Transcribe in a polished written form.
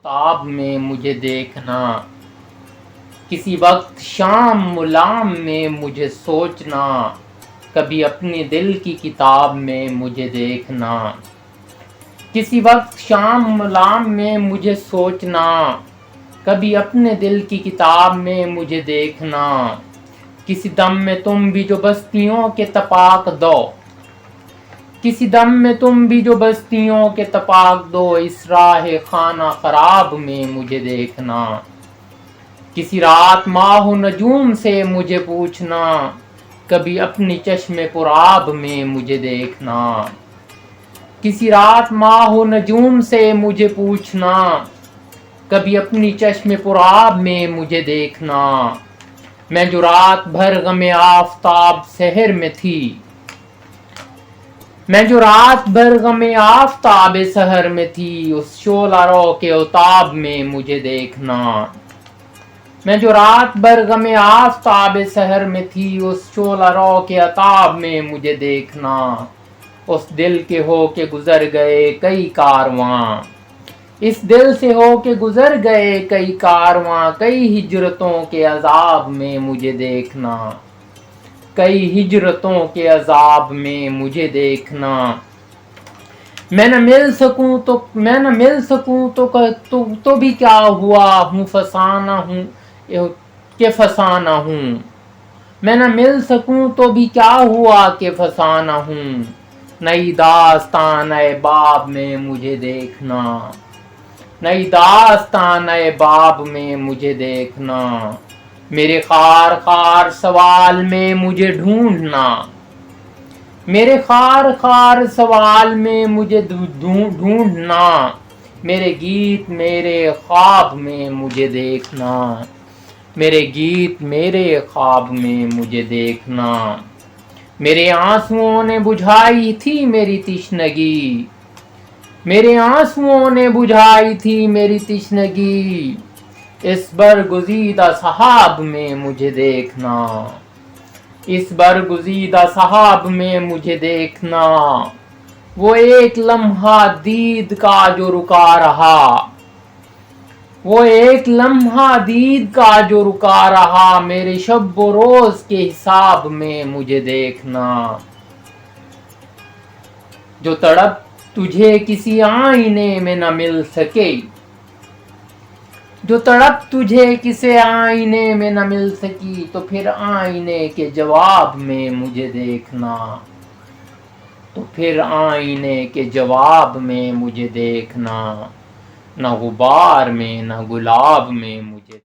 خواب میں مجھے دیکھنا، کسی وقت شام ملام میں مجھے سوچنا، کبھی اپنے دل کی کتاب میں مجھے دیکھنا۔ کسی وقت شام ملام میں مجھے سوچنا، کبھی اپنے دل کی کتاب میں مجھے دیکھنا۔ کسی دم میں تم بھی جو بستیوں کے تپاک دو، کسی دم میں تم بھی جو بستیوں کے تپاک دو، اس راہ خانہ خراب میں مجھے دیکھنا۔ کسی رات ماہ و نجوم سے مجھے پوچھنا، کبھی اپنی چشم پرآب میں مجھے دیکھنا۔ کسی رات ماہ و نجوم سے مجھے پوچھنا، کبھی اپنی چشم پرآب میں مجھے دیکھنا۔ میں جو رات بھر غم آفتاب سحر میں تھی، میں جو رات بھر غم آفتاب سحر میں تھی، اس شعلہ رو کے عتاب میں مجھے دیکھنا۔ میں جو رات بھر غم آفتاب سحر میں تھی، اس شعلہ رو کے عتاب میں مجھے دیکھنا۔ اس دل کے ہو کے گزر گئے کئی کارواں، اس دل سے ہو کے گزر گئے کئی کارواں، کئی ہجرتوں کے عذاب میں مجھے دیکھنا، کئی ہجرتوں کے عذاب میں مجھے دیکھنا۔ میں نہ مل سکوں تو بھی کیا ہوا، ہوں فسانہ ہوں کہ فسانہ ہوں۔ میں نہ مل سکوں تو بھی کیا ہوا کہ فسانہ ہوں۔ نئی داستان نئے باب میں مجھے دیکھنا، نئی داستان نئے باب میں مجھے دیکھنا۔ میرے خار خار سوال میں مجھے ڈھونڈنا، میرے خار خار سوال میں مجھے ڈھونڈنا۔ میرے گیت میرے خواب میں مجھے دیکھنا، میرے گیت میرے خواب میں مجھے دیکھنا۔ میرے آنسوؤں نے بجھائی تھی میری تشنگی، میرے آنسوؤں نے بجھائی تھی میری تشنگی، اس برگزیدہ سحاب میں مجھے دیکھنا، اس برگزیدہ سحاب میں مجھے دیکھنا۔ وہ ایک لمحہ دید کا جو رکا رہا، وہ ایک لمحہ دید کا جو رکا رہا، میرے شب و روز کے حساب میں مجھے دیکھنا۔ جو تڑپ تجھے کسی آئینے میں نہ مل سکے، جو تڑپ تجھے کسی آئینے میں نہ مل سکی، تو پھر آئینے کے جواب میں مجھے دیکھنا، تو پھر آئینے کے جواب میں مجھے دیکھنا۔ نہ غبار میں نہ گلاب میں مجھے